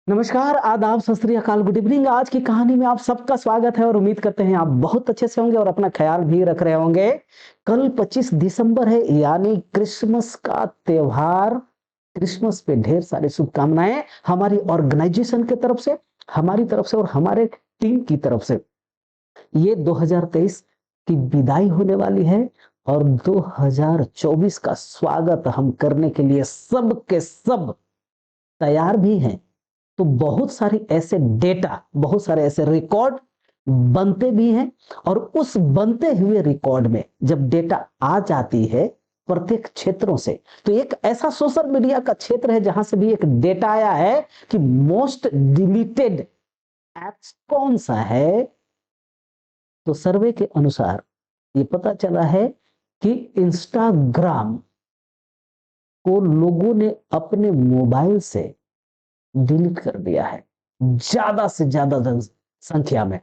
नमस्कार, आदाब, सत श्री अकाल, गुड इवनिंग। आज की कहानी में आप सबका स्वागत है और उम्मीद करते हैं आप बहुत अच्छे से होंगे और अपना ख्याल भी रख रहे होंगे। कल 25 दिसंबर है, यानी क्रिसमस का त्योहार। क्रिसमस पे ढेर सारी शुभकामनाएं हमारी ऑर्गेनाइजेशन की तरफ से, हमारी तरफ से और हमारे टीम की तरफ से। ये 2023 की विदाई होने वाली है और 2024 का स्वागत हम करने के लिए सब के सब तैयार भी हैं। तो बहुत सारी ऐसे डेटा, बहुत सारे ऐसे रिकॉर्ड बनते भी हैं और उस बनते हुए रिकॉर्ड में जब डेटा आ जाती है प्रत्येक क्षेत्रों से, तो एक ऐसा सोशल मीडिया का क्षेत्र है जहां से भी एक डेटा आया है कि मोस्ट डिलीटेड एप्स कौन सा है। तो सर्वे के अनुसार ये पता चला है कि इंस्टाग्राम को लोगों ने अपने मोबाइल से डिलीट कर दिया है, ज्यादा से ज्यादा संख्या में।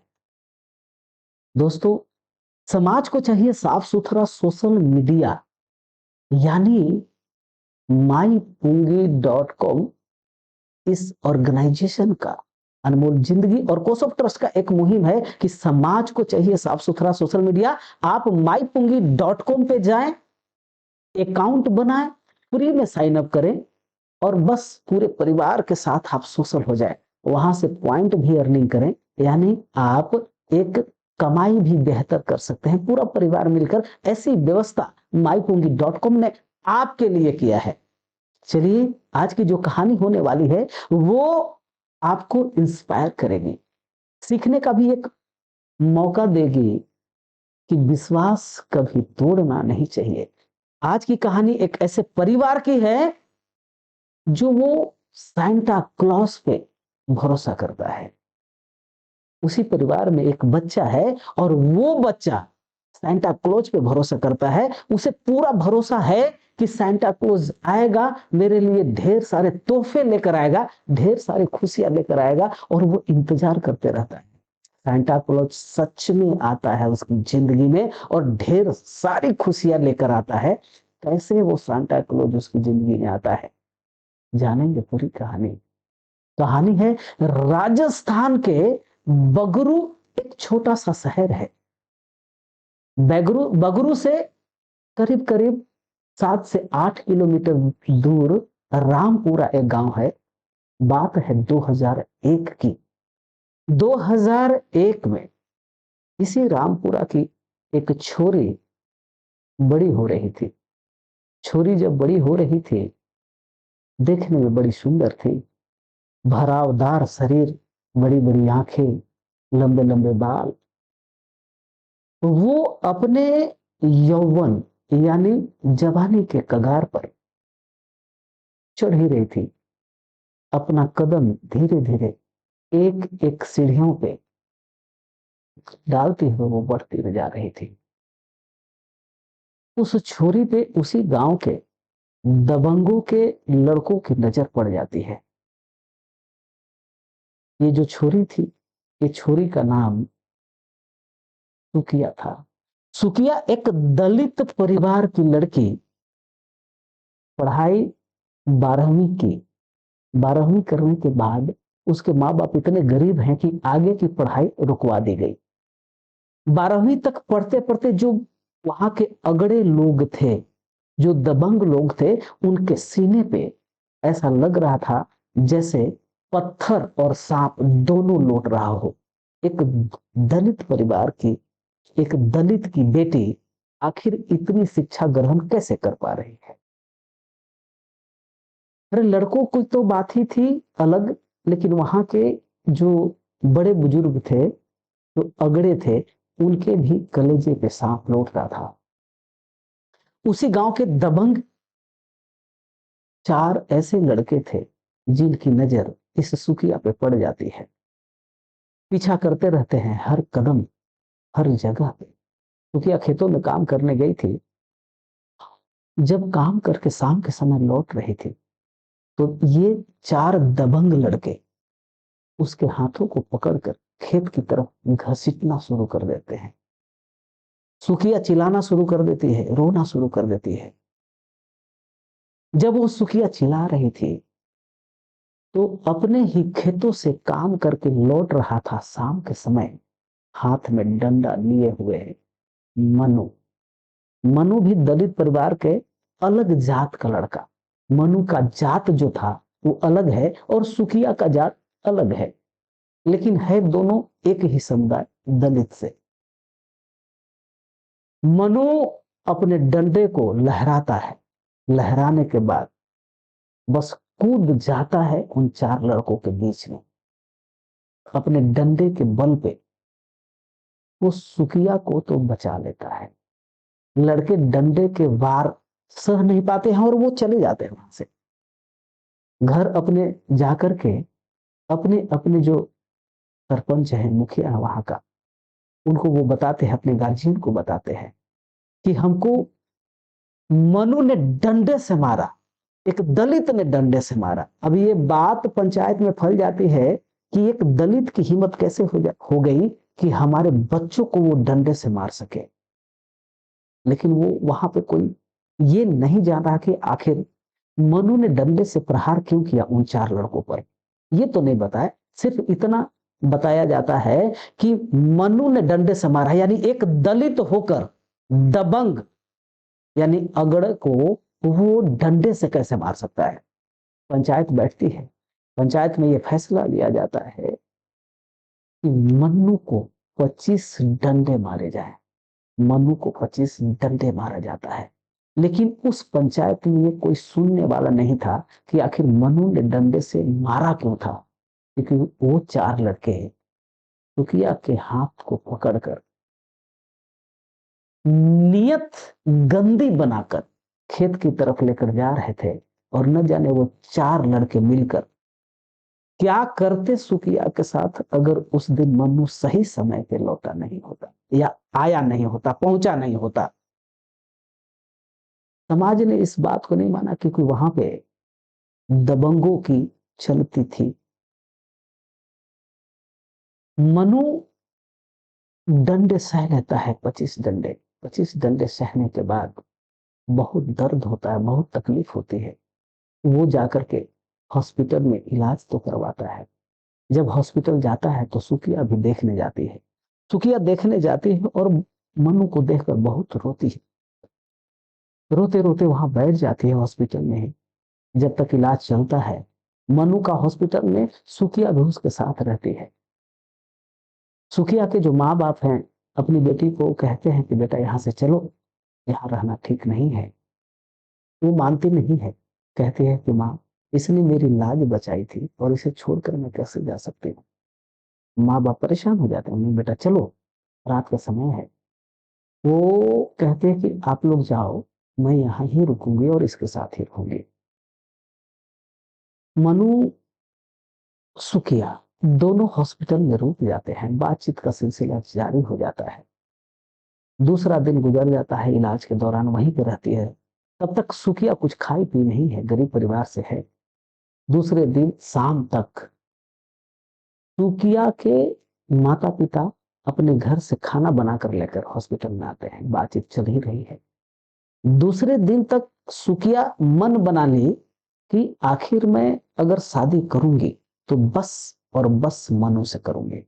दोस्तों, समाज को चाहिए साफ सुथरा सोशल मीडिया, यानी mypungi.com इस ऑर्गेनाइजेशन का अनमोल जिंदगी और कोसोप ट्रस्ट का एक मुहिम है कि समाज को चाहिए साफ सुथरा सोशल मीडिया। आप mypungi.com पे जाएं, अकाउंट बनाएं, फ्री में साइन अप करें और बस पूरे परिवार के साथ आप सोशल हो जाए, वहां से पॉइंट भी अर्निंग करें, यानी आप एक कमाई भी बेहतर कर सकते हैं पूरा परिवार मिलकर। ऐसी व्यवस्था mypungi.com ने आपके लिए किया है। चलिए, आज की जो कहानी होने वाली है वो आपको इंस्पायर करेगी, सीखने का भी एक मौका देगी कि विश्वास कभी तोड़ना नहीं चाहिए। आज की कहानी एक ऐसे परिवार की है जो वो सांता क्लॉज पे भरोसा करता है। उसी परिवार में एक बच्चा है और वो बच्चा सांता क्लॉज पे भरोसा करता है। उसे पूरा भरोसा है कि सांता क्लॉज आएगा, मेरे लिए ढेर सारे तोहफे लेकर आएगा, ढेर सारी खुशियां लेकर आएगा, और वो इंतजार करते रहता है। सांता क्लॉज सच में आता है उसकी जिंदगी में और ढेर सारी खुशियां लेकर आता है। कैसे वो सांता क्लॉज उसकी जिंदगी में आता है, जानेंगे पूरी कहानी। कहानी है राजस्थान के बगरू, एक छोटा सा शहर है। बगरू बगरू से करीब करीब 7 से 8 किलोमीटर दूर रामपुरा एक गांव है। बात है 2001 की। 2001 में इसी रामपुरा की एक छोरी बड़ी हो रही थी। छोरी जब बड़ी हो रही थी, देखने में बड़ी सुंदर थी, भरावदार शरीर, बड़ी बड़ी आंखें, लंबे लंबे बाल। वो अपने यौवन यानी जवानी के कगार पर चढ़ ही रही थी। अपना कदम धीरे धीरे एक एक सीढ़ियों पे डालते हुए वो बढ़ती जा रही थी। उस छोरी पे उसी गांव के दबंगों के लड़कों की नजर पड़ जाती है। ये जो छोरी थी, ये छोरी का नाम सुकिया था। सुकिया एक दलित परिवार की लड़की, पढ़ाई 12वीं की। 12वीं करने के बाद उसके माँ बाप इतने गरीब हैं कि आगे की पढ़ाई रुकवा दी गई। 12वीं तक पढ़ते पढ़ते जो वहां के अगड़े लोग थे, जो दबंग लोग थे, उनके सीने पे ऐसा लग रहा था जैसे पत्थर और सांप दोनों लौट रहा हो। एक दलित परिवार की, एक दलित की बेटी आखिर इतनी शिक्षा ग्रहण कैसे कर पा रही है। अरे, लड़कों की तो बात ही थी अलग, लेकिन वहां के जो बड़े बुजुर्ग थे, जो अगड़े थे, उनके भी कलेजे पे सांप लौट रहा था। उसी गांव के दबंग 4 ऐसे लड़के थे जिनकी नजर इस सुखिया पे पड़ जाती है। पीछा करते रहते हैं हर कदम, हर जगह पे। सुखिया खेतों में काम करने गई थी। जब काम करके शाम के समय लौट रही थी, तो ये 4 दबंग लड़के उसके हाथों को पकड़कर खेत की तरफ घसीटना शुरू कर देते हैं। सुखिया चिल्लाना शुरू कर देती है, रोना शुरू कर देती है। जब वो सुखिया चिल्ला रही थी, तो अपने ही खेतों से काम करके लौट रहा था शाम के समय, हाथ में डंडा लिए हुए मनु। मनु भी दलित परिवार के अलग जात का लड़का। मनु का जात जो था वो अलग है और सुखिया का जात अलग है, लेकिन है दोनों एक ही समुदाय दलित से। मनु अपने डंडे को लहराता है, लहराने के बाद बस कूद जाता है उन चार लड़कों के बीच में। अपने डंडे के बल पे वो सुखिया को तो बचा लेता है, लड़के डंडे के वार सह नहीं पाते हैं और वो चले जाते हैं वहां से। घर अपने जाकर के अपने अपने जो सरपंच है, मुखिया है वहां का, उनको वो बताते हैं, अपने गार्जियन को बताते हैं कि हमको मनु ने डंडे से मारा, एक दलित ने डंडे से मारा। अब ये बात पंचायत में फैल जाती है कि एक दलित की हिम्मत कैसे हो गई कि हमारे बच्चों को वो डंडे से मार सके। लेकिन वो वहां पे कोई ये नहीं जान रहा कि आखिर मनु ने डंडे से प्रहार क्यों किया उन चार लड़कों पर, ये तो नहीं बताया। सिर्फ इतना बताया जाता है कि मनु ने डंडे से मारा, यानी एक दलित होकर दबंग यानी अगड़ को वो डंडे से कैसे मार सकता है। पंचायत बैठती है, पंचायत में ये फैसला लिया जाता है कि मन्नू को 25 डंडे मारे जाए। मन्नू को 25 डंडे मारा जाता है, लेकिन उस पंचायत में कोई सुनने वाला नहीं था कि आखिर मन्नू ने डंडे से मारा क्यों था। क्योंकि वो चार लड़के सुखिया के हाथ को पकड़कर नियत गंदी बनाकर खेत की तरफ लेकर जा रहे थे, और न जाने वो चार लड़के मिलकर क्या करते सुखिया के साथ अगर उस दिन मन्नू सही समय पे लौटा नहीं होता या आया नहीं होता, पहुंचा नहीं होता। समाज ने इस बात को नहीं माना क्योंकि वहां पे दबंगों की चलती थी। मनु डंडे सह लेता है, 25 डंडे। 25 डंडे सहने के बाद बहुत दर्द होता है, बहुत तकलीफ होती है। वो जाकर के हॉस्पिटल में इलाज तो करवाता है। जब हॉस्पिटल जाता है तो सुखिया भी देखने जाती है। सुखिया देखने जाती है और मनु को देखकर बहुत रोती है, रोते रोते वहां बैठ जाती है हॉस्पिटल में ही। जब तक इलाज चलता है मनु का हॉस्पिटल में, सुखिया भी उसके साथ रहती है। सुखिया के जो माँ बाप हैं अपनी बेटी को कहते हैं कि बेटा यहाँ से चलो, यहाँ रहना ठीक नहीं है। वो मानती नहीं है, कहती है कि माँ इसने मेरी लाज बचाई थी और इसे छोड़कर मैं कैसे जा सकती हूँ। माँ बाप परेशान हो जाते हैं, नहीं बेटा चलो, रात का समय है। वो कहते हैं कि आप लोग जाओ, मैं यहाँ ही रुकूंगी और इसके साथ ही रहूंगी। मनु सुखिया दोनों हॉस्पिटल में रुक जाते हैं, बातचीत का सिलसिला जारी हो जाता है। दूसरा दिन गुजर जाता है, इलाज के दौरान वहीं पे रहती है। तब तक सुखिया कुछ खाई पी नहीं है, गरीब परिवार से है। दूसरे दिन शाम तक सुखिया के माता पिता अपने घर से खाना बनाकर लेकर हॉस्पिटल में आते हैं, बातचीत चल ही रही है। दूसरे दिन तक सुखिया मन बना ली कि आखिर मैं अगर शादी करूंगी तो बस और बस मनु से करूंगी।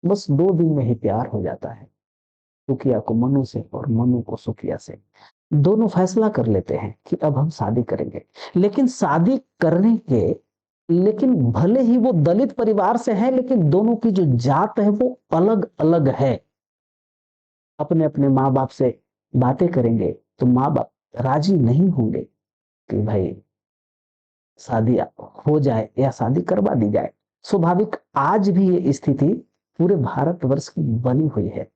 बस 2 दिन में ही प्यार हो जाता है सुखिया को मनु से और मनु को सुखिया से। दोनों फैसला कर लेते हैं कि अब हम शादी करेंगे। लेकिन शादी करने के, लेकिन भले ही वो दलित परिवार से है, लेकिन दोनों की जो जात है वो अलग अलग है। अपने अपने माँ बाप से बातें करेंगे तो माँ बाप राजी नहीं होंगे कि भाई शादी हो जाए या शादी करवा दी जाए। स्वाभाविक आज भी ये स्थिति पूरे भारतवर्ष की बनी हुई है।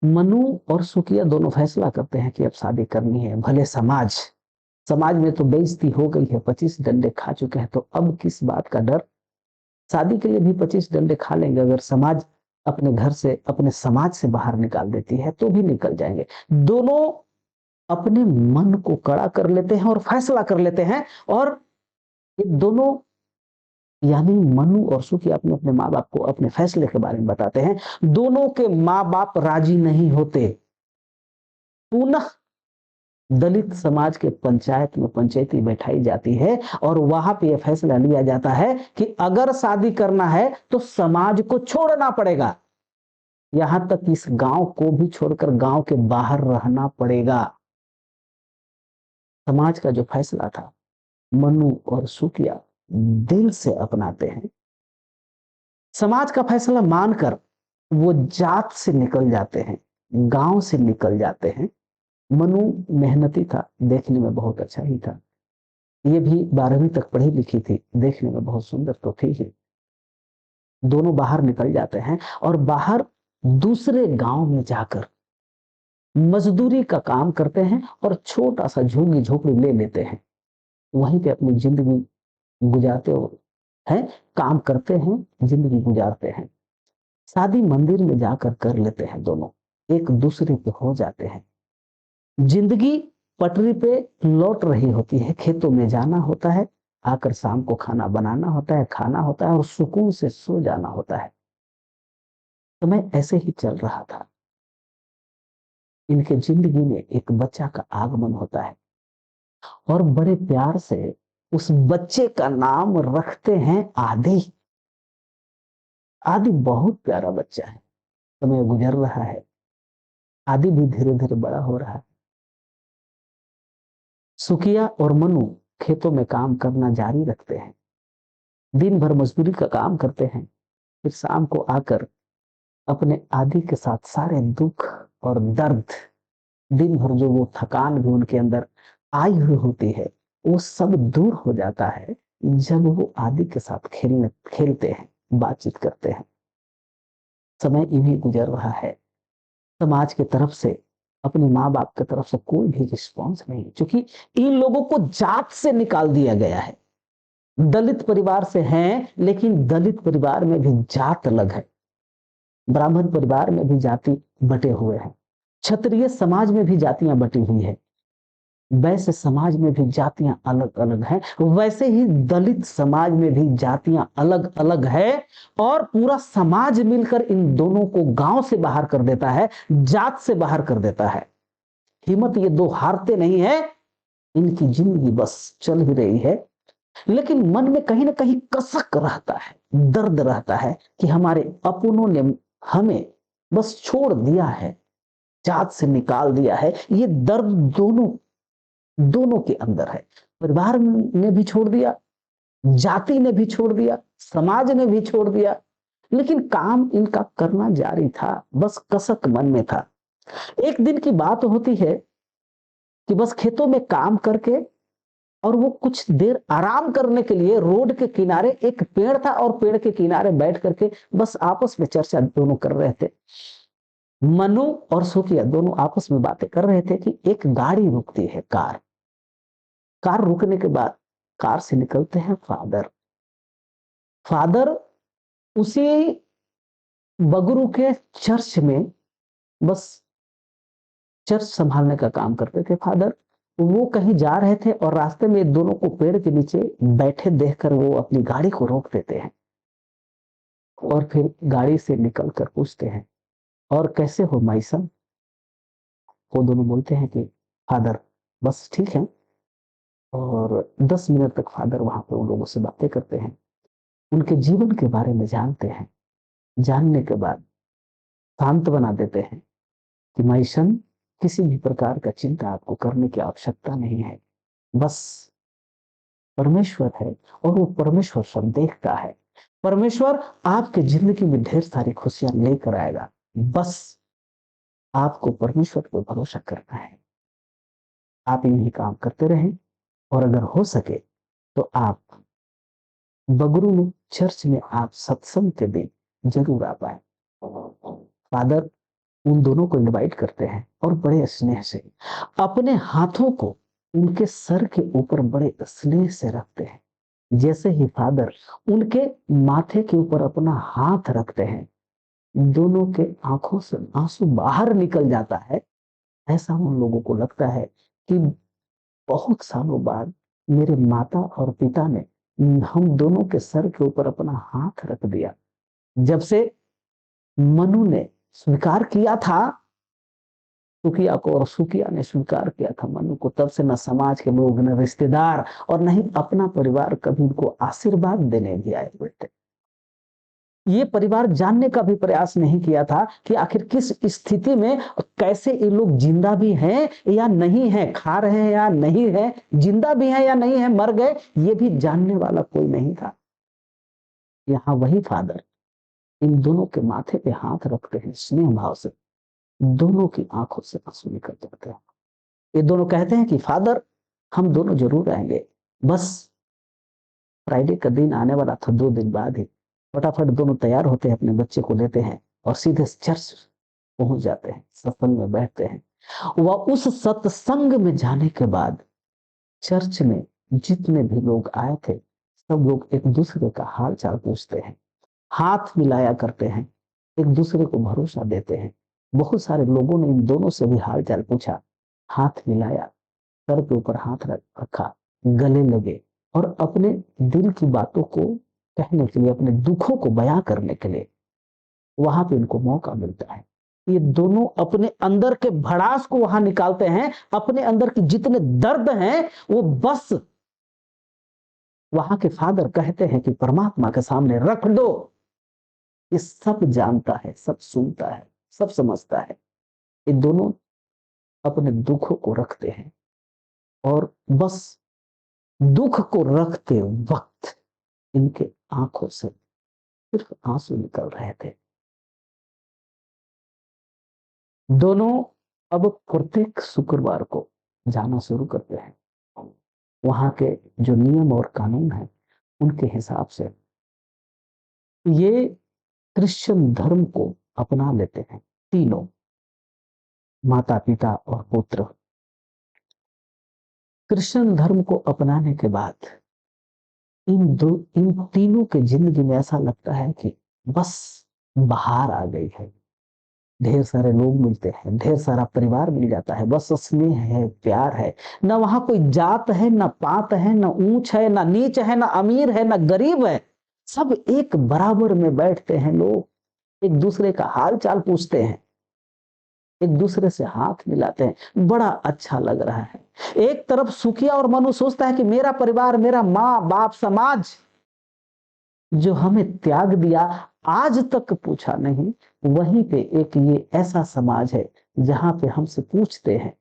मनु और सुखिया दोनों फैसला करते हैं कि अब शादी करनी है। भले समाज समाज में तो बेइज्जती हो गई है, 25 डंडे खा चुके हैं, तो अब किस बात का डर। शादी के लिए भी 25 डंडे खा लेंगे, अगर समाज अपने घर से, अपने समाज से बाहर निकाल देती है तो भी निकल जाएंगे। दोनों अपने मन को कड़ा कर लेते हैं और फैसला कर लेते हैं, और ये दोनों यानी मनु और सुखिया अपने अपने माँ बाप को अपने फैसले के बारे में बताते हैं। दोनों के माँ बाप राजी नहीं होते। पुनः दलित समाज के पंचायत में पंचायती बैठाई जाती है और वहां पे यह फैसला लिया जाता है कि अगर शादी करना है तो समाज को छोड़ना पड़ेगा, यहां तक इस गांव को भी छोड़कर गांव के बाहर रहना पड़ेगा। समाज का जो फैसला था मनु और सुकिया दिल से अपनाते हैं। समाज का फैसला मानकर वो जात से निकल जाते हैं, गांव से निकल जाते हैं। मनु मेहनती था, देखने में बहुत अच्छा ही था। ये भी 12वीं तक पढ़ी लिखी थी, देखने में बहुत सुंदर तो थी ही। दोनों बाहर निकल जाते हैं और बाहर दूसरे गांव में जाकर मजदूरी का काम करते हैं और छोटा सा झुग्गी झोपड़ी ले लेते हैं। वहीं पे अपनी जिंदगी गुजारते हैं, काम करते हैं, जिंदगी गुजारते हैं। शादी मंदिर में जाकर कर लेते हैं, दोनों एक दूसरे पे हो जाते हैं। जिंदगी पटरी पे लौट रही होती है, खेतों में जाना होता है, आकर शाम को खाना बनाना होता है, खाना होता है और सुकून से सो जाना होता है। तो मैं ऐसे ही चल रहा था। इनके जिंदगी में एक बच्चा का आगमन होता है और बड़े प्यार से उस बच्चे का नाम रखते हैं आदि। आदि बहुत प्यारा बच्चा है। समय गुजर रहा है, आदि भी धीरे धीरे बड़ा हो रहा है। सुकिया और मनु खेतों में काम करना जारी रखते हैं, दिन भर मजदूरी का काम करते हैं, फिर शाम को आकर अपने आदि के साथ सारे दुख और दर्द, दिन भर जो वो थकान भी उनके अंदर आई हुई होती है, वो सब दूर हो जाता है जब वो आदि के साथ खेलते हैं, बातचीत करते हैं। समय इन्हीं गुजर रहा है। समाज की तरफ से, अपने माँ बाप की तरफ से कोई भी रिस्पॉन्स नहीं, क्योंकि इन लोगों को जात से निकाल दिया गया है। दलित परिवार से हैं, लेकिन दलित परिवार में भी जात अलग है। ब्राह्मण परिवार में भी जाति बटे हुए हैं, क्षत्रिय समाज में भी जातियां बटी हुई है, वैसे समाज में भी जातियां अलग अलग हैं, वैसे ही दलित समाज में भी जातियां अलग अलग है। और पूरा समाज मिलकर इन दोनों को गांव से बाहर कर देता है, जात से बाहर कर देता है। हिम्मत ये दो हारते नहीं है, इनकी जिंदगी बस चल ही रही है, लेकिन मन में कहीं ना कहीं कसक रहता है, दर्द रहता है कि हमारे अपनों ने हमें बस छोड़ दिया है, जात से निकाल दिया है। ये दर्द दोनों दोनों के अंदर है। परिवार ने भी छोड़ दिया, जाति ने भी छोड़ दिया, समाज ने भी छोड़ दिया, लेकिन काम इनका करना जारी था, बस कसक मन में था। एक दिन की बात होती है कि बस खेतों में काम करके और वो कुछ देर आराम करने के लिए रोड के किनारे एक पेड़ था और पेड़ के किनारे बैठ करके बस आपस में चर्चा दोनों कर रहे थे। मनु और सुकिया दोनों आपस में बातें कर रहे थे कि एक गाड़ी रुकती है, कार। कार रुकने के बाद कार से निकलते हैं फादर। फादर उसी बगरू के चर्च में बस चर्च संभालने का काम करते थे फादर। वो कहीं जा रहे थे और रास्ते में दोनों को पेड़ के नीचे बैठे देखकर वो अपनी गाड़ी को रोक देते हैं और फिर गाड़ी से निकलकर पूछते हैं, और कैसे हो माई सन? वो दोनों बोलते हैं कि फादर बस ठीक है। और 10 मिनट तक फादर वहां पे उन लोगों से बातें करते हैं, उनके जीवन के बारे में जानते हैं। जानने के बाद शांत बना देते हैं कि माई सन, किसी भी प्रकार का चिंता आपको करने की आवश्यकता नहीं है, बस परमेश्वर है और वो परमेश्वर सब देखता है। परमेश्वर आपके जिंदगी में ढेर सारी खुशियां लेकर आएगा, बस आपको परमेश्वर पर भरोसा करना है। आप यही काम करते रहें और अगर हो सके तो आप बगरू में, चर्च में आप सत्संग के दिन जरूर आ पाए। फादर उन दोनों को इनवाइट करते हैं और बड़े स्नेह से अपने हाथों को उनके सर के ऊपर बड़े स्नेह से रखते हैं। जैसे ही फादर उनके माथे के ऊपर अपना हाथ रखते हैं, दोनों के आंखों से आंसू बाहर निकल जाता है। ऐसा उन लोगों को लगता है कि बहुत सालों बाद मेरे माता और पिता ने हम दोनों के सर के ऊपर अपना हाथ रख दिया। जब से मनु ने स्वीकार किया था सुकिया को, और सुकिया ने स्वीकार किया था मनु को। तब से न समाज के लोग, न रिश्तेदार और न ही अपना परिवार कभी उनको आशीर्वाद देने भी आए हुए थे। ये परिवार जानने का भी प्रयास नहीं किया था कि आखिर किस स्थिति में कैसे ये लोग जिंदा भी हैं या नहीं है, खा रहे हैं या नहीं है, जिंदा भी है या नहीं है, मर गए, ये भी जानने वाला कोई नहीं था। यहाँ वही फादर इन दोनों के माथे पे हाथ रखते हैं स्नेह भाव से, दोनों की आंखों से आंसू निकल जाते हैं। ये दोनों कहते हैं कि फादर हम दोनों जरूर आएंगे, बस फ्राइडे का दिन आने वाला था, 2 दिन बाद ही। फटाफट दोनों तैयार होते हैं, अपने बच्चे को लेते हैं और सीधे चर्च पहुंच जाते हैं, सत्संग में बैठते हैं। वह उस सत्संग में जाने के बाद चर्च में जितने भी लोग आए थे सब लोग एक दूसरे का हाल चाल पूछते हैं, हाथ मिलाया करते हैं, एक दूसरे को भरोसा देते हैं। बहुत सारे लोगों ने इन दोनों से भी हाल चाल पूछा, हाथ मिलाया, सर के ऊपर हाथ रखा, गले लगे और अपने दिल की बातों को कहने के लिए, अपने दुखों को बयां करने के लिए वहां पे इनको मौका मिलता है। ये दोनों अपने अंदर के भड़ास को वहां निकालते हैं, अपने अंदर की जितने दर्द हैं वो बस वहां के फादर कहते हैं कि परमात्मा के सामने रख दो। ये सब जानता है, सब सुनता है, सब समझता है। ये दोनों अपने दुखों को रखते हैं और बस दुख को रखते वक्त इनके आंखों से सिर्फ आंसू निकल रहे थे। दोनों अब प्रत्येक शुक्रवार को जाना शुरू करते हैं, वहां के जो नियम और कानून है उनके हिसाब से ये क्रिश्चियन धर्म को अपना लेते हैं, तीनों, माता पिता और पुत्र। क्रिश्चियन धर्म को अपनाने के बाद इन तीनों के जिंदगी में ऐसा लगता है कि बस बाहर आ गई है। ढेर सारे लोग मिलते हैं, ढेर सारा परिवार मिल जाता है, बस स्नेह है, प्यार है। ना वहां कोई जात है, ना पात है, ना ऊंच है, ना नीच है, ना अमीर है, ना गरीब है। सब एक बराबर में बैठते हैं लोग, एक दूसरे का हाल चाल पूछते हैं, एक दूसरे से हाथ मिलाते हैं। बड़ा अच्छा लग रहा है। एक तरफ सुखिया और मनु सोचता है कि मेरा परिवार, मेरा माँ बाप, समाज जो हमें त्याग दिया, आज तक पूछा नहीं, वहीं पे एक ये ऐसा समाज है जहां पे हमसे पूछते हैं,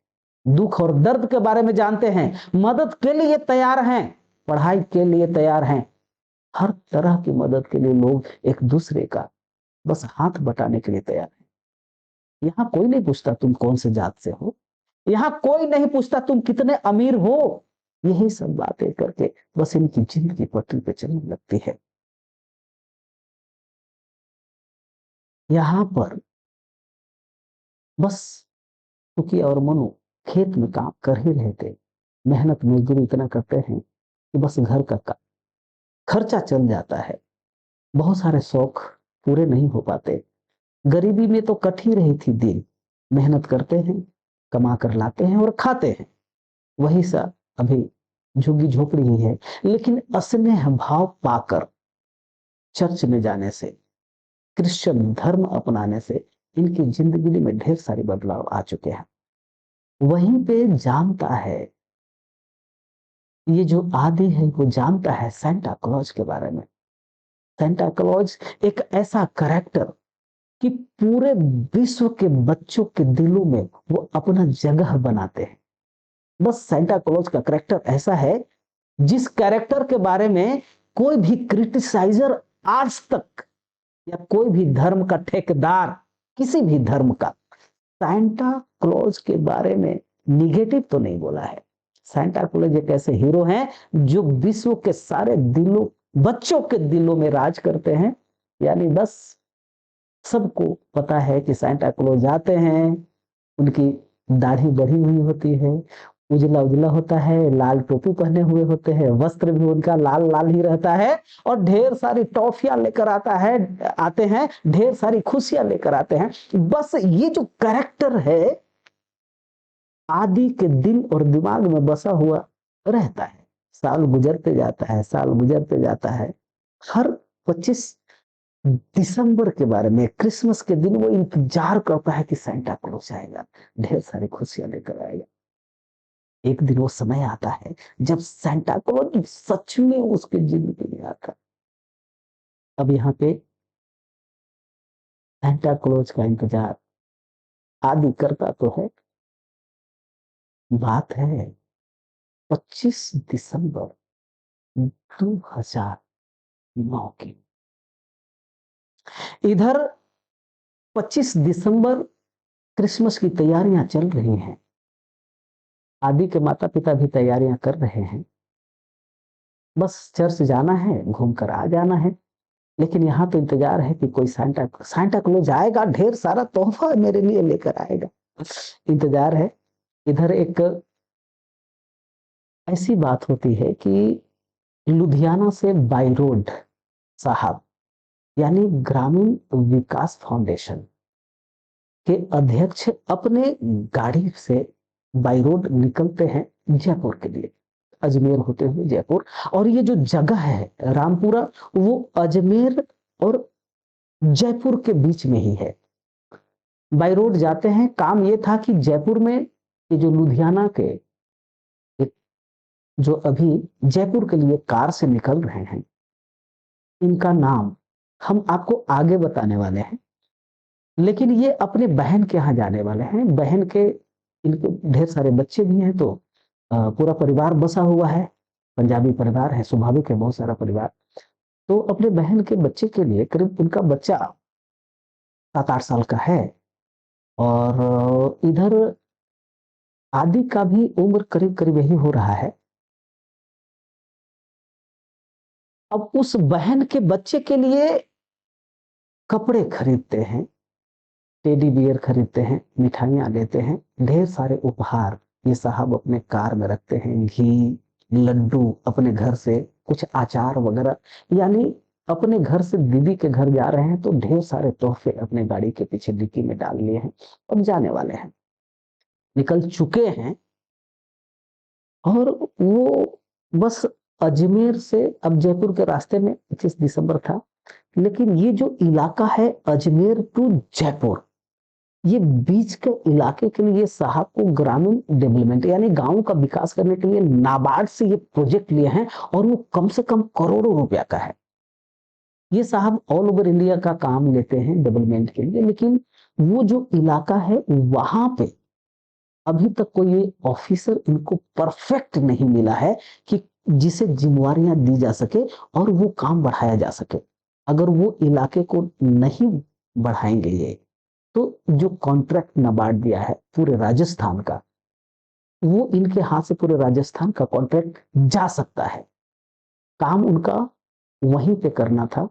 दुख और दर्द के बारे में जानते हैं, मदद के लिए तैयार हैं, पढ़ाई के लिए तैयार हैं, हर तरह की मदद के लिए लोग एक दूसरे का बस हाथ बटाने के लिए तैयार हैं। यहाँ कोई नहीं पूछता तुम कौन से जात से हो, यहाँ कोई नहीं पूछता तुम कितने अमीर हो। यही सब बातें करके बस इनकी जिंदगी पटरी पे चलने लगती है। यहां पर बस सुखिया और मनु खेत में काम कर ही रहे थे, मेहनत मजदूरी इतना करते हैं कि बस घर का खर्चा चल जाता है, बहुत सारे शौक पूरे नहीं हो पाते। गरीबी में तो कट ही रही थी दिन, मेहनत करते हैं, कमा कर लाते हैं और खाते हैं, वही सा अभी झुग्गी झोपड़ी ही है। लेकिन स्नेह भाव पाकर चर्च में जाने से, क्रिश्चियन धर्म अपनाने से इनकी जिंदगी में ढेर सारे बदलाव आ चुके हैं। वहीं पे जानता है, ये जो आदि है वो जानता है सेंटा क्लॉज के बारे में। सेंटा क्लॉज एक ऐसा कैरेक्टर कि पूरे विश्व के बच्चों के दिलों में वो अपना जगह बनाते हैं। बस सेंटा क्लॉज का कैरेक्टर ऐसा है जिस कैरेक्टर के बारे में कोई भी क्रिटिसाइजर आज तक, या कोई भी धर्म का ठेकेदार, किसी भी धर्म का, सेंटा क्लॉज के बारे में निगेटिव तो नहीं बोला है। सेंटा क्लॉज एक ऐसे हीरो हैं जो विश्व के सारे दिलों, बच्चों के दिलों में राज करते हैं। यानी बस सबको पता है कि सेंटा क्लॉज आते हैं, उनकी दाढ़ी बढ़ी हुई होती है, उजला उजला होता है, लाल टोपी पहने हुए होते हैं, वस्त्र भी उनका लाल लाल ही रहता है और ढेर सारी टॉफियां लेकर आते हैं, ढेर सारी खुशियां लेकर आते हैं। बस ये जो कैरेक्टर है आदि के दिल और दिमाग में बसा हुआ रहता है। साल गुजरते जाता है, साल गुजरते जाता है, हर 25 दिसंबर के बारे में, क्रिसमस के दिन वो इंतजार करता है कि सांता क्लॉज आएगा, ढेर सारी खुशियां लेकर आएगा। एक दिन वो समय आता है जब सांता क्लॉज सच में उसकी जिंदगी में आता है। अब यहाँ पे सांता क्लॉज का इंतजार आदि करता तो है। बात है 25 दिसंबर 2009 की। इधर 25 दिसंबर क्रिसमस की तैयारियां चल रही हैं। आदि के माता पिता भी तैयारियां कर रहे हैं, बस चर्च जाना है, घूम कर आ जाना है। लेकिन यहाँ तो इंतजार है कि कोई सांता सांता क्लॉज आएगा, ढेर सारा तोहफा मेरे लिए लेकर आएगा, इंतजार है। इधर एक ऐसी बात होती है कि लुधियाना से बाई रोड साहब, यानी ग्रामीण विकास फाउंडेशन के अध्यक्ष अपने गाड़ी से बाई रोड निकलते हैं जयपुर के लिए, अजमेर होते हुए जयपुर। और ये जो जगह है रामपुरा, वो अजमेर और जयपुर के बीच में ही है। बाई रोड जाते हैं। काम ये था कि जयपुर में ये जो लुधियाना के जो अभी जयपुर के लिए कार से निकल रहे हैं, इनका नाम हम आपको आगे बताने वाले हैं। लेकिन ये अपने बहन के यहाँ जाने वाले हैं। बहन के इनके ढेर सारे बच्चे भी हैं, तो पूरा परिवार बसा हुआ है। पंजाबी परिवार है, स्वाभाविक है, बहुत सारा परिवार। तो अपने बहन के बच्चे के लिए, करीब उनका बच्चा 7-8 साल का है, और इधर आदि का भी उम्र करीब करीब यही हो रहा है। अब उस बहन के बच्चे के लिए कपड़े खरीदते हैं, टेडी बियर खरीदते हैं, मिठाइयां लेते हैं, ढेर सारे उपहार ये साहब अपने कार में रखते हैं। घी, लड्डू अपने घर से, कुछ अचार वगैरह, यानी अपने घर से दीदी के घर जा रहे हैं तो ढेर सारे तोहफे अपने गाड़ी के पीछे डिक्की में डाल लिए हैं और जाने वाले हैं, निकल चुके हैं। और वो बस अजमेर से, अब जयपुर के रास्ते में 25 दिसंबर था, लेकिन ये जो इलाका है अजमेर टू जयपुर, ये बीच के इलाके के लिए साहब को ग्रामीण डेवलपमेंट यानी गांव का विकास करने के लिए नाबार्ड से ये प्रोजेक्ट लिए हैं, और वो कम से कम करोड़ों रुपया का है। ये साहब ऑल ओवर इंडिया का काम लेते हैं डेवलपमेंट के लिए, लेकिन वो जो इलाका है वहां पे अभी तक कोई ऑफिसर इनको परफेक्ट नहीं मिला है कि जिसे जिम्मेवारियां दी जा सके और वो काम बढ़ाया जा सके। अगर वो इलाके को नहीं बढ़ाएंगे ये, तो जो कॉन्ट्रैक्ट नाबार्ड दिया है पूरे राजस्थान का, वो इनके हाथ से पूरे राजस्थान का कॉन्ट्रैक्ट जा सकता है। काम उनका वहीं पे करना था,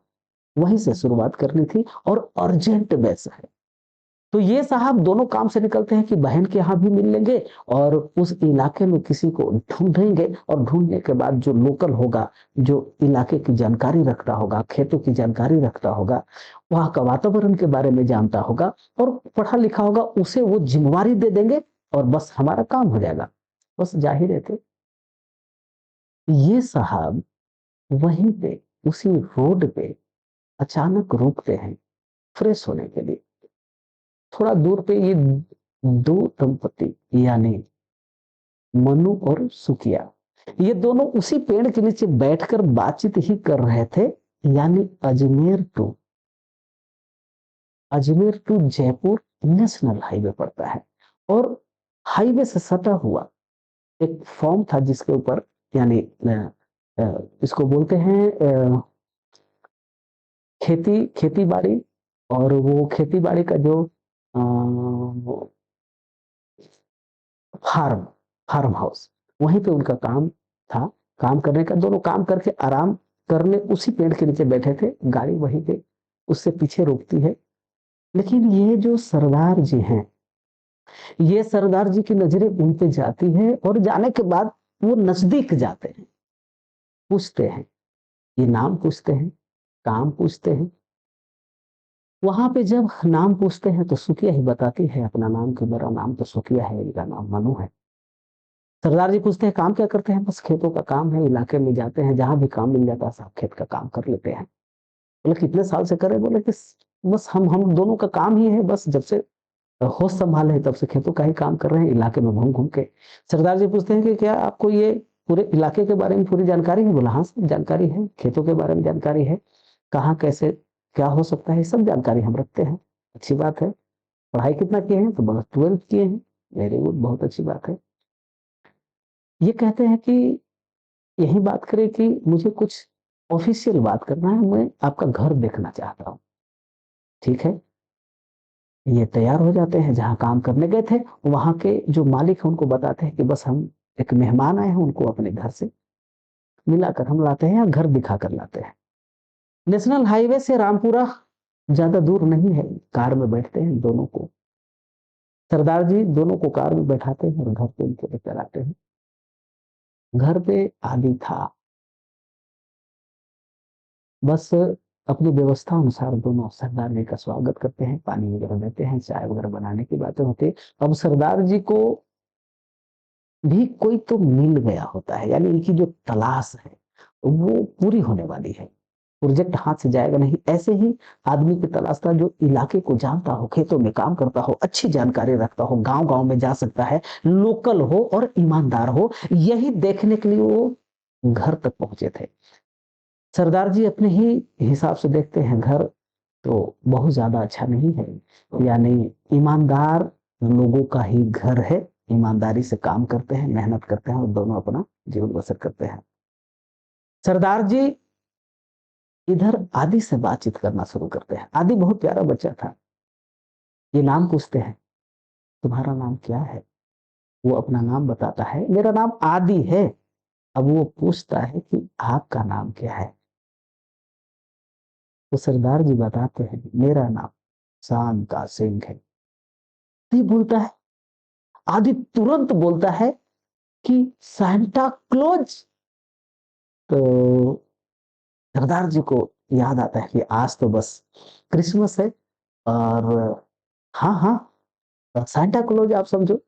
वहीं से शुरुआत करनी थी, और अर्जेंट बेस है। तो ये साहब दोनों काम से निकलते हैं कि बहन के यहाँ भी मिल लेंगे और उस इलाके में किसी को ढूंढेंगे, और ढूंढने के बाद जो लोकल होगा, जो इलाके की जानकारी रखता होगा, खेतों की जानकारी रखता होगा, वहां का वातावरण के बारे में जानता होगा और पढ़ा लिखा होगा, उसे वो जिम्मेवारी दे देंगे और बस हमारा काम हो जाएगा। बस जाहिर है थे ये साहब वहीं पे उसी रोड पे अचानक रुकते हैं फ्रेश होने के लिए। थोड़ा दूर पे ये दो दंपति यानी मनु और सुकिया, ये दोनों उसी पेड़ के नीचे बैठकर बातचीत ही कर रहे थे। यानी Ajmer to Jaipur national highway पड़ता है, और हाईवे से सटा हुआ एक फॉर्म था जिसके ऊपर, यानी इसको बोलते हैं खेती बाड़ी, और वो खेती बाड़ी का जो फार्म फार्म हाउस, वहीं पे उनका काम था। काम करने का, दोनों काम करके आराम करने उसी पेड़ के नीचे बैठे थे। गाड़ी वहीं पे उससे पीछे रोकती है। लेकिन ये जो सरदार जी हैं, ये सरदार जी की नजरें उन पे जाती है, और जाने के बाद वो नजदीक जाते हैं, पूछते हैं, ये नाम पूछते हैं, काम पूछते हैं। वहां पे जब नाम पूछते हैं तो सुखिया ही बताती है अपना नाम, कि मेरा नाम तो सुखिया है, इनका नाम मनु है। सरदार जी पूछते हैं काम क्या करते हैं? बस खेतों का काम है, इलाके में जाते हैं, जहां भी काम मिल जाता है सब खेत का काम कर लेते हैं। बोले कितने साल से कर रहे? बोले कि बस हम दोनों का काम ही है, बस जब से होश संभाले हैं तब से खेतों का ही काम कर रहे हैं, इलाके में घूम घूम के। सरदार जी पूछते हैं कि क्या आपको ये पूरे इलाके के बारे में पूरी जानकारी है? बोला हाँ सब जानकारी है, खेतों के बारे में जानकारी है, कहाँ कैसे क्या हो सकता है, सब जानकारी हम रखते हैं। अच्छी बात है। पढ़ाई कितना किए हैं? तो बस 12th किए हैं। वेरी गुड, बहुत अच्छी बात है। ये कहते हैं कि यही बात करें कि मुझे कुछ ऑफिशियल बात करना है, मैं आपका घर देखना चाहता हूँ। ठीक है। ये तैयार हो जाते हैं, जहाँ काम करने गए थे वहाँ के जो मालिक हैं उनको बताते हैं कि बस हम एक मेहमान आए हैं, उनको अपने घर से मिलाकर हम लाते हैं या घर दिखा कर लाते हैं। नेशनल हाईवे से रामपुरा ज्यादा दूर नहीं है, कार में बैठते हैं दोनों को। सरदार जी दोनों को कार में बैठाते हैं और घर पे उनके लेकर आते हैं। घर पे आदि था, बस अपनी व्यवस्था अनुसार दोनों सरदार जी का स्वागत करते हैं, पानी वगैरह देते हैं, चाय वगैरह बनाने की बातें होती है। अब सरदार जी को भी कोई तो मिल गया होता है, यानी इनकी जो तलाश है वो पूरी होने वाली है। प्रोजेक्ट हाथ से जाएगा नहीं। ऐसे ही आदमी की तलाश था जो इलाके को जानता हो, खेतों में काम करता हो, अच्छी जानकारी रखता हो, गांव गांव में जा सकता है, लोकल हो और ईमानदार हो। यही देखने के लिए वो घर तक पहुंचे थे। सरदार जी अपने ही हिसाब से देखते हैं घर तो बहुत ज्यादा अच्छा नहीं है, यानी ईमानदार लोगों का ही घर है। ईमानदारी से काम करते हैं, मेहनत करते हैं और दोनों अपना जीवन बसर करते हैं। सरदार जी इधर आदि से बातचीत करना शुरू करते हैं। आदि बहुत प्यारा बच्चा था। ये नाम पूछते हैं, तुम्हारा नाम क्या है? वो अपना नाम बताता है, मेरा नाम आदि है। अब वो पूछता है कि आपका नाम क्या है? तो सरदार जी बताते हैं, मेरा नाम शांता सिंह है। ये बोलता है, आदि तुरंत बोलता है कि सांता क्लॉज। तो सरदार जी को याद आता है कि आज तो बस क्रिसमस है और हाँ हाँ सांता क्लॉज आप समझो।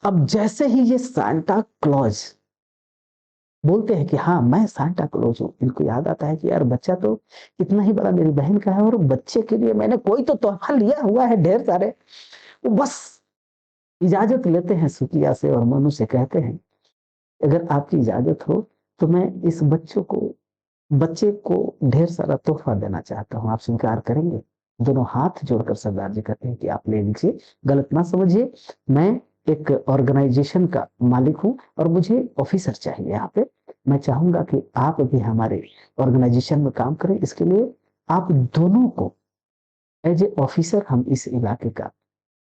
अब जैसे ही ये सांता क्लॉज बोलते हैं कि हाँ मैं सांता क्लॉज हूँ, इनको याद आता है कि यार बच्चा तो इतना ही बड़ा मेरी बहन का है और बच्चे के लिए मैंने कोई तो तोहफा लिया हुआ है ढेर सारे। वो बस इजाजत लेते हैं सुखिया से और मनु से कहते हैं, अगर आपकी इजाजत हो तो मैं इस बच्चे को ढेर सारा तोहफा देना चाहता हूँ, आप स्वीकार करेंगे? दोनों हाथ जोड़कर सरदार जी कहते हैं कि आप ले लीजिए, गलत ना समझिए, मैं एक ऑर्गेनाइजेशन का मालिक हूँ और मुझे ऑफिसर चाहिए यहाँ पे। मैं चाहूंगा कि आप भी हमारे ऑर्गेनाइजेशन में काम करें, इसके लिए आप दोनों को एज ए ऑफिसर हम इस इलाके का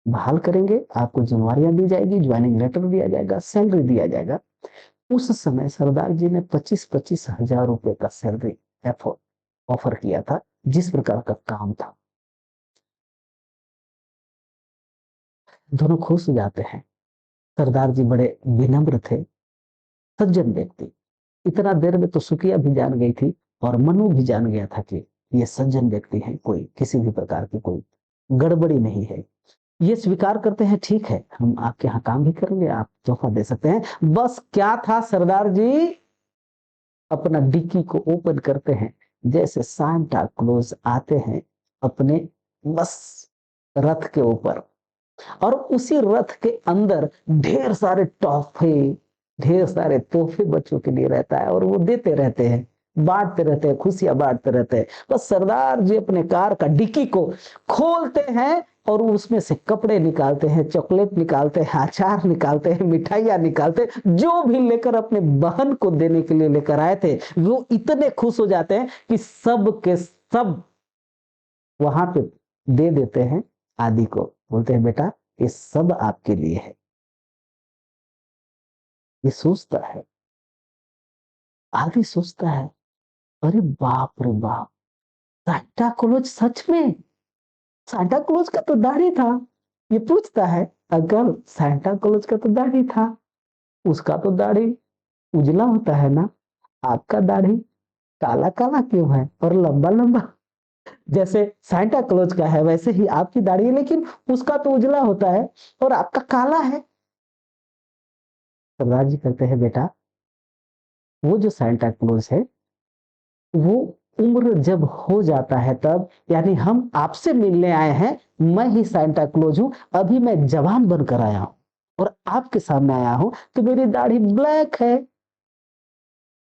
बहाल करेंगे, आपको जिम्मेवारियां दी जाएगी, ज्वाइनिंग लेटर दिया जाएगा, सैलरी दिया जाएगा। उस समय सरदार जी ने 25-25 हजार रुपए का सैलरी ऑफर किया था, जिस प्रकार का काम था। दोनों खुश हो जाते हैं। सरदार जी बड़े विनम्र थे, सज्जन व्यक्ति। इतना देर में तो सुकिया भी जान गई थी और मनु भी जान गया था कि ये सज्जन व्यक्ति है, कोई किसी भी प्रकार की कोई गड़बड़ी नहीं है। ये स्वीकार करते हैं, ठीक है हम आपके यहाँ काम भी करेंगे, आप तोहफा दे सकते हैं। बस क्या था, सरदार जी अपना डिक्की को ओपन करते हैं, जैसे सांता क्लॉज आते हैं अपने बस रथ के ऊपर, और उसी रथ के अंदर ढेर सारे तोहफे, ढेर सारे तोहफे बच्चों के लिए रहता है और वो देते रहते हैं, बांटते रहते हैं, खुशियां बांटते रहते हैं। बस सरदार जी अपने कार का डिक्की को खोलते हैं और उसमें से कपड़े निकालते हैं, चॉकलेट निकालते हैं, अचार निकालते हैं, मिठाइयां निकालते हैं, जो भी लेकर अपने बहन को देने के लिए लेकर आए थे। वो इतने खुश हो जाते हैं कि सब के सब वहां पे दे देते हैं। आदि को बोलते हैं, बेटा ये सब आपके लिए है। ये सोचता है, आदि सोचता है, अरे बाप रे बाप, सांता क्लॉज सच में, सांता क्लॉज का तो दाढ़ी था। ये पूछता है, अगर सांता क्लॉज का तो दाढ़ी था, उसका तो दाढ़ी उजला होता है ना, आपका दाढ़ी काला काला क्यों है और लंबा लंबा? जैसे सांता क्लॉज का है वैसे ही आपकी दाढ़ी है, लेकिन उसका तो उजला होता है और आपका काला है। सरदार जी कहते हैं, बेटा वो जो सांता क्लॉज है वो उम्र जब हो जाता है तब, यानी हम आपसे मिलने आए हैं, मैं ही सांता क्लॉज हूं, अभी मैं जवान बनकर आया हूं और आपके सामने आया हूं, तो मेरी दाढ़ी ब्लैक है।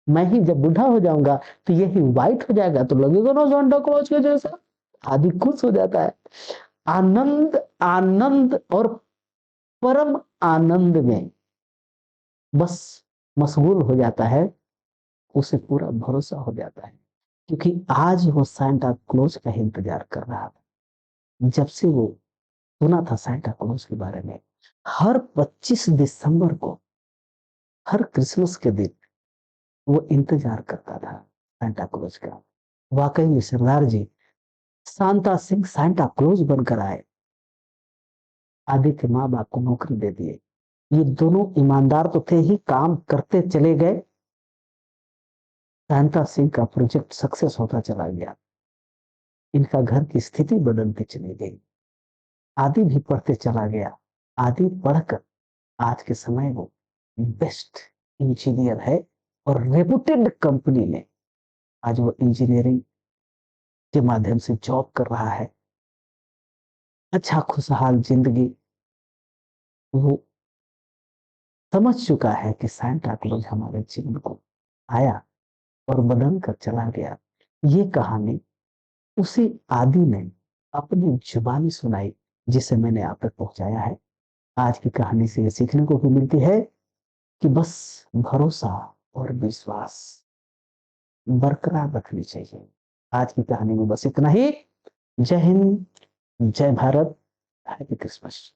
मैं ही जब बूढ़ा हो जाऊंगा तो यही व्हाइट हो जाएगा, तो लगेगा ना सांता क्लॉज के जैसा। आदि खुश हो जाता है, आनंद आनंद और परम आनंद में बस मशगूल हो जाता है, उसे पूरा भरोसा हो जाता है, क्योंकि आज वो सांता क्लॉज का इंतजार कर रहा था। जब से वो सुना था सांता क्लॉज के बारे में, हर 25 दिसंबर को, हर क्रिसमस के दिन वो इंतजार करता था सांता क्लॉज का। वाकई में सरदार जी, शांता सिंह सांता क्लॉज बनकर आए, आदि के माँ बाप को नौकरी दे दिए। ये दोनों ईमानदार तो थे ही, काम करते चले गए। शांता सिंह का प्रोजेक्ट सक्सेस होता चला गया, इनका घर की स्थिति बदलती चली गई। आदि भी पढ़ते चला गया, आदि पढ़कर आज के समय वो बेस्ट इंजीनियर है और रेपुटेड कंपनी में आज वो इंजीनियरिंग के माध्यम से जॉब कर रहा है। अच्छा खुशहाल जिंदगी वो समझ चुका है कि सांता क्लॉज हमारे जीवन को आया और बदल कर चला गया। ये कहानी उसी आदि ने अपनी जुबानी सुनाई, जिसे मैंने आप तक पहुंचाया है। आज की कहानी से ये सीखने को भी मिलती है कि बस भरोसा और विश्वास बरकरार रखनी चाहिए। आज की कहानी में बस इतना ही। जय हिंद, जय भारत, हैप्पी क्रिसमस।